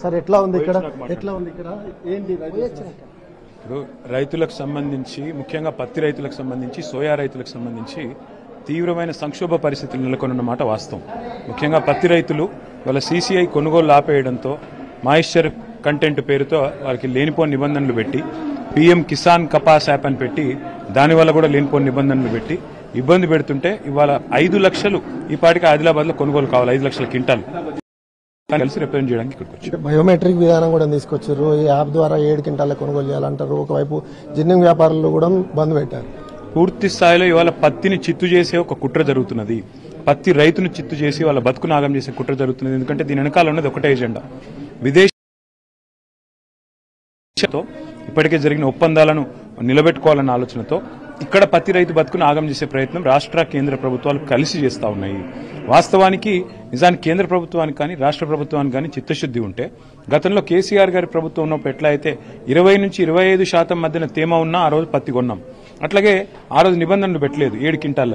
Sir ఎట్లా ఉంది ఇక్కడ ఏంటి ఇప్పుడు రైతులకు సంబంధించి ముఖ్యంగా పత్తి రైతులకు సంబంధించి సోయా రైతులకు సంబంధించి తీవ్రమైన సంక్షోభ పరిస్థితులు నెలకొన్నమాట వాస్తవం. ముఖ్యంగా పత్తి రైతులు వాళ్ళ సీసీఐ కొనుగోలు ఆపేయడంతో మాయిశ్చర్ కంటెంట్ పేరుతో వారికి లేనిపోని నిబంధనలు పెట్టి పీఎం కిసాన్ కపాస్ యాప్ అని పెట్టి దానివల్ల కూడా లేనిపోని నిబంధనలు పెట్టి ఇబ్బంది పెడుతుంటే ఇవాళ 5 లక్షలు ఈ పాటికి ఆదిలాబాద్ లో కొనుగోలు కావాలి 5 లక్షల క్వింటాలు కలిసి రిప్రజెంట్ చేయడానికి బయోమెట్రిక్ విధానం కూడా తీసుకొచ్చారు. ఈ యాప్ ద్వారా 7 క్వింటాల కొనుగోలు చేయాలంటారు. ఒకవైపు జిన్నింగ్ వ్యాపారులు కూడా బంద్ పెట్టారు. పూర్తి స్థాయిలో ఇవాళ పత్తిని చిత్తు చేసే ఒక కుట్ర జరుగుతున్నది. పత్తి రైతును చిత్తు చేసి వాళ్ళ బతుకు నాగం చేసే కుట్ర జరుగుతున్నది. ఎందుకంటే దీని వెనకాల ఉన్నది ఒకటే ఎజెండా. విదేశీతో ఇప్పటికే జరిగిన ఒప్పందాలను నిలబెట్టుకోవాలన్న ఆలోచనతో ఇక్కడ పత్తి రైతు బతుకును ఆగం చేసే ప్రయత్నం రాష్ట్ర కేంద్ర ప్రభుత్వాలు కలిసి చేస్తా ఉన్నాయి. వాస్తవానికి నిజానికి కేంద్ర ప్రభుత్వానికి కానీ రాష్ట్ర ప్రభుత్వానికి కానీ చిత్తశుద్ది ఉంటే గతంలో కేసీఆర్ గారి ప్రభుత్వం ఉన్నప్పుడు ఎట్లా అయితే 20 నుంచి 25% మధ్యన తేమ ఉన్నా ఆ రోజు పత్తి కొన్నాం. అట్లాగే ఆ రోజు నిబంధనలు పెట్టలేదు 7 క్వింటాల